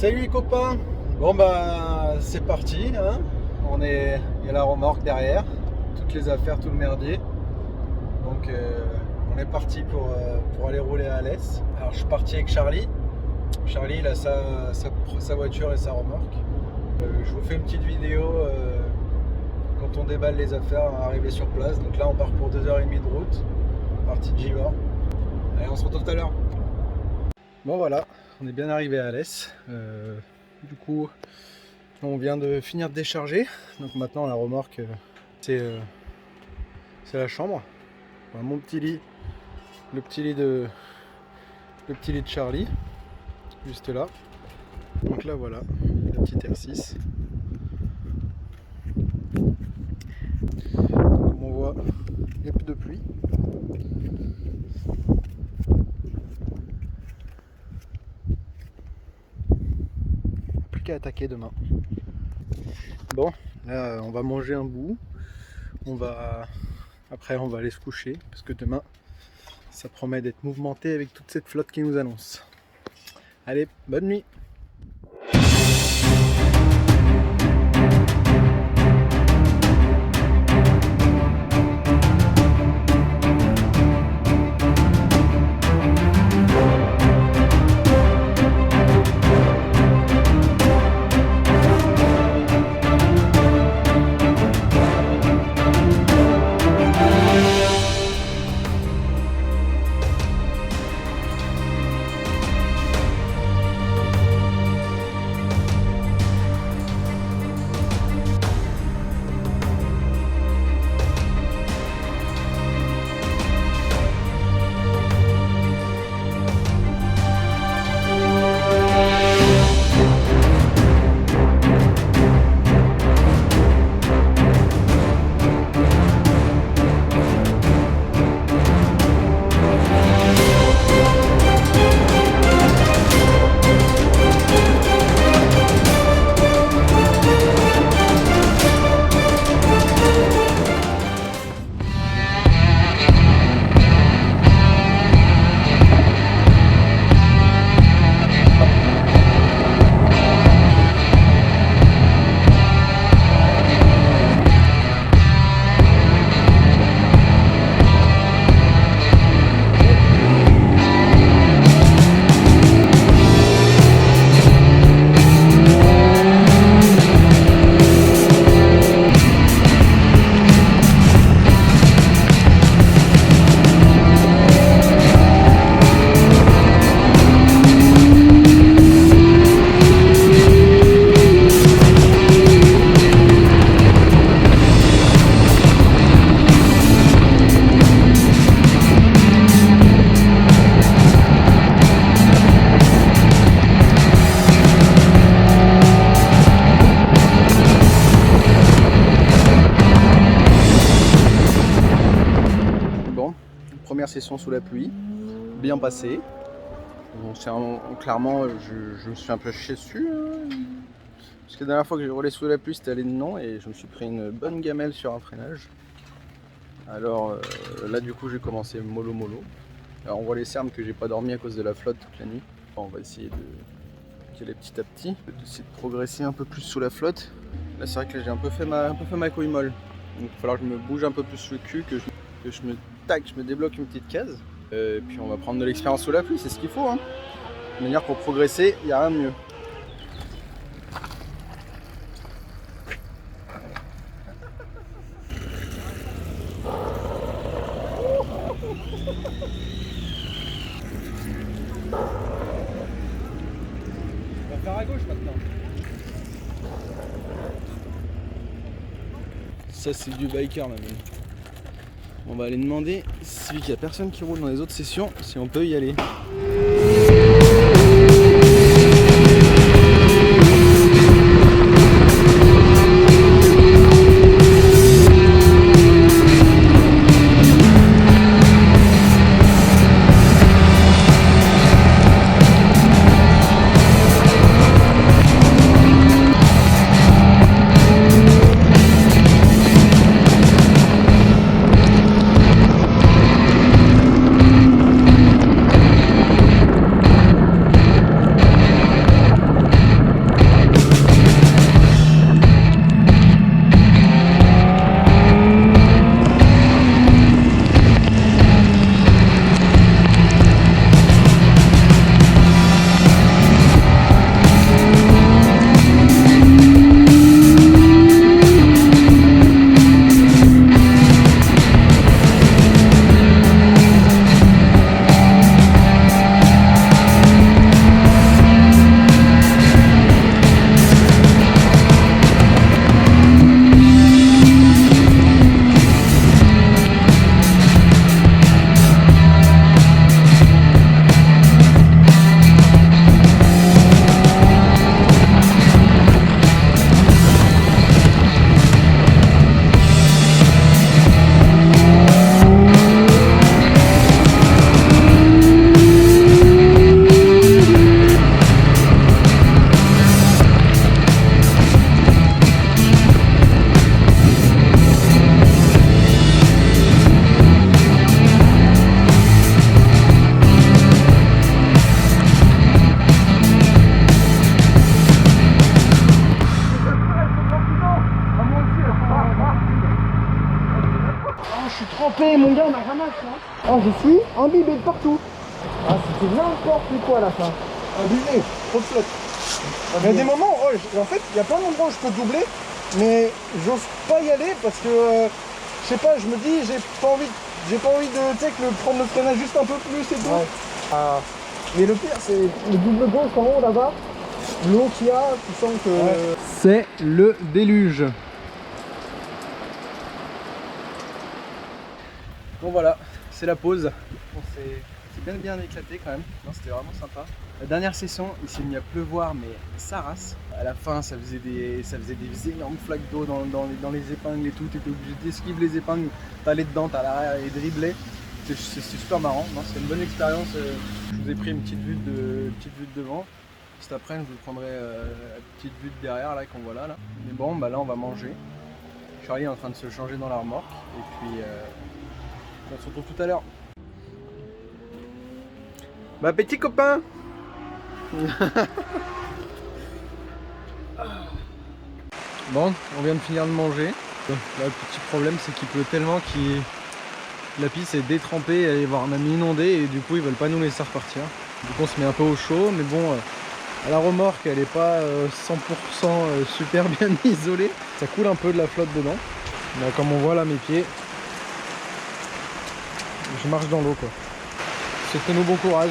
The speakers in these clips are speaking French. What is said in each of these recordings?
Salut les copains. Bon bah c'est parti hein. Il y a la remorque derrière, toutes les affaires, tout le merdier. Donc on est parti pour aller rouler à Alès. Alors je suis parti avec Charlie. Charlie il a sa voiture et sa remorque. Je vous fais une petite vidéo quand on déballe les affaires arrivé sur place. Donc là on part pour 2h30 de route, partie de Givors. Allez, on se retrouve tout à l'heure. Bon voilà, on est bien arrivé à Alès. Du coup, on vient de finir de décharger. Donc maintenant la remorque, c'est la chambre. Voilà, mon petit lit, le petit lit de Charlie, juste là. Donc là voilà, la petite R6. Comme on voit, il n'y a plus de pluie. Plus qu'à attaquer demain. Bon, là on va manger un bout. Après on va aller se coucher parce que demain ça promet d'être mouvementé avec toute cette flotte qui nous annonce. Allez, bonne nuit. Première session sous la pluie, bien passée. Bon, clairement, je me suis un peu chié dessus. Parce que la dernière fois que j'ai roulé sous la pluie, c'était à l'Énon et je me suis pris une bonne gamelle sur un freinage. Alors là, du coup, j'ai commencé mollo. Alors on voit les cernes que j'ai pas dormi à cause de la flotte toute la nuit. Enfin, on va essayer d'y aller petit à petit, d'essayer de progresser un peu plus sous la flotte. Là, c'est vrai que j'ai un peu fait ma couille molle. Donc il va falloir que je me bouge un peu plus le cul, que je me débloque une petite case. Et puis on va prendre de l'expérience sous la pluie, c'est ce qu'il faut. Hein. De manière pour progresser, il n'y a rien de mieux. On va faire à gauche maintenant. Ça c'est du biker ma mine. On va aller demander, vu qu'il n'y a personne qui roule dans les autres sessions, si on peut y aller. Eh mon gars, on a ramasse là. Oh, je suis imbibé de partout. Ah, c'était n'importe quoi à la fin. Abusé, trop de flotte. Il y a des moments, en fait, il y a plein d'endroits où je peux doubler, mais j'ose pas y aller parce que, je sais pas, je me dis, j'ai pas envie de, tu sais, prendre le freinage juste un peu plus et tout. Ouais. Ah. Mais le pire, c'est le double gauche en haut là-bas, l'eau qu'il y a, tu sens que... Ouais. C'est le déluge. Bon voilà, c'est la pause. On s'est bien éclaté quand même. C'était vraiment sympa. La dernière session, il s'est mis à pleuvoir, mais ça race. À la fin, ça faisait des énormes flaques d'eau dans les épingles et tout. Tu étais obligé d'esquiver les épingles, t'allais dedans, t'allais à l'arrière et dribbler. C'est super marrant. C'est une bonne expérience. Je vous ai pris une petite vue de devant. Cet après, je vous prendrai la petite vue de derrière là qu'on voit là. Mais bon, bah là, on va manger. Charlie est en train de se changer dans la remorque. Et puis, on se retrouve tout à l'heure. Bah, petit copain. Bon, on vient de finir de manger. Là, le petit problème, c'est qu'il pleut tellement que la piste est détrempée, elle va même inondée et du coup ils veulent pas nous laisser repartir. Du coup on se met un peu au chaud, mais bon, à la remorque elle est pas 100% super bien isolée. Ça coule un peu de la flotte dedans. Là, comme on voit là mes pieds, je marche dans l'eau quoi. Souhaitez-nous bon courage.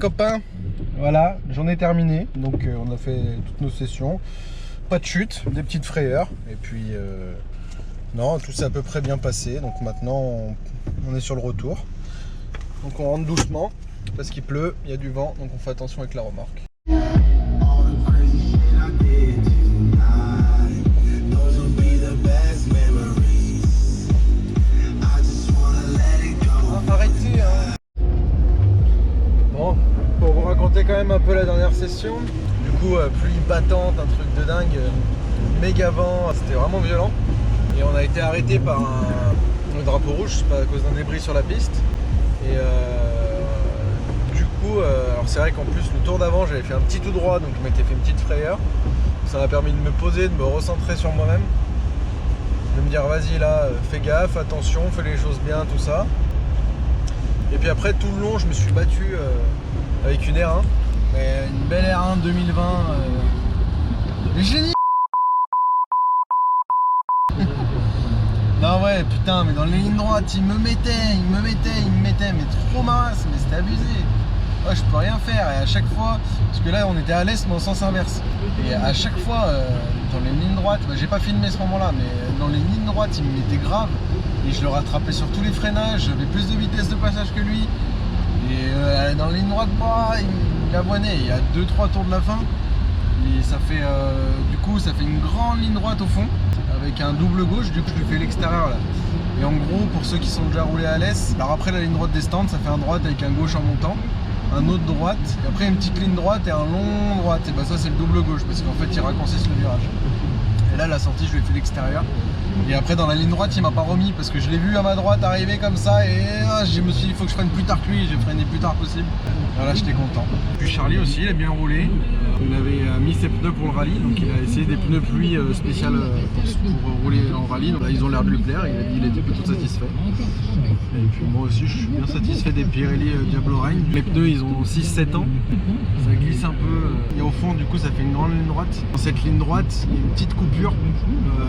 copains, voilà, j'en ai terminé. Donc on a fait toutes nos sessions. Pas de chute, des petites frayeurs. Et puis, non, tout s'est à peu près bien passé. Donc maintenant, on est sur le retour. Donc on rentre doucement parce qu'il pleut, il y a du vent. Donc on fait attention avec la remorque. Arrêtez, hein. Bon, pour vous raconter quand même un peu la dernière session. Du coup, pluie battante, un truc de dingue, méga vent, c'était vraiment violent. Et on a été arrêté par un drapeau rouge à cause d'un débris sur la piste. Et du coup, alors c'est vrai qu'en plus le tour d'avant j'avais fait un petit tout droit, donc je m'étais fait une petite frayeur. Ça m'a permis de me poser, de me recentrer sur moi-même, de me dire vas-y là, fais gaffe, attention, fais les choses bien, tout ça. Et puis après tout le long je me suis battu avec une R1, mais une belle R1 2020, le génie. Non ouais putain, mais dans les lignes droites il me mettait, mais trop masse, mais c'était abusé. Ouais, je peux rien faire, et à chaque fois, parce que là on était à l'est mais en sens inverse, et à chaque fois dans les lignes droites, j'ai pas filmé ce moment là, mais dans les lignes droites il me mettait grave, et je le rattrapais sur tous les freinages, j'avais plus de vitesse de passage que lui, et dans les lignes droites, il avoinait, il y a 2-3 tours de la fin, et ça fait du coup ça fait une grande ligne droite au fond, avec un double gauche, du coup je lui fais l'extérieur là. Et en gros, pour ceux qui sont déjà roulés à l'est, alors après la ligne droite des stands, ça fait un droite avec un gauche en montant, un autre droite, et après une petite ligne droite et un long droite. Et bah ça c'est le double gauche, parce qu'en fait il raccourcisse le virage. Et là la sortie je lui ai fait l'extérieur. Et après dans la ligne droite il m'a pas remis, parce que je l'ai vu à ma droite arriver comme ça, et je me suis dit il faut que je freine plus tard que lui, j'ai freiné plus tard possible. Voilà, j'étais content. Puis Charlie aussi, il a bien roulé. Il avait mis ses pneus pour le rallye, donc il a essayé des pneus pluie spécial pour rouler en rallye. Donc là, ils ont l'air de lui plaire, il a dit qu'il était plutôt satisfait. Et puis moi aussi, je suis bien satisfait des Pirelli Diablo Reign. Les pneus, ils ont 6-7 ans, ça glisse un peu. Et au fond, du coup, ça fait une grande ligne droite. Dans cette ligne droite, il y a une petite coupure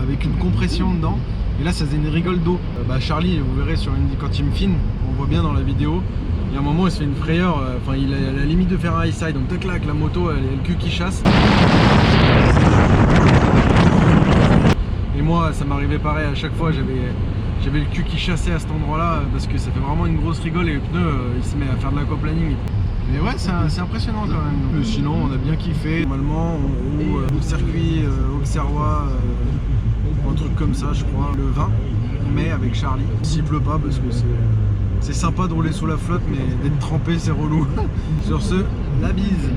avec une compression dedans. Et là, ça faisait une rigole d'eau. Charlie, vous verrez quand il me filme, on voit bien dans la vidéo. Il y a un moment il se fait une frayeur, enfin il a la limite de faire un high side, donc tac là avec la moto, elle a le cul qui chasse. Et moi ça m'arrivait pareil à chaque fois, j'avais le cul qui chassait à cet endroit là, parce que ça fait vraiment une grosse rigole et le pneu il se met à faire de l'aquaplaning. Mais ouais, c'est impressionnant quand même. Mais sinon on a bien kiffé. Normalement on roule au circuit Auxerrois, un truc comme ça je crois, le 20 mai avec Charlie. S'il pleut pas, parce que c'est sympa de rouler sous la flotte, mais d'être trempé c'est relou. Sur ce, la bise.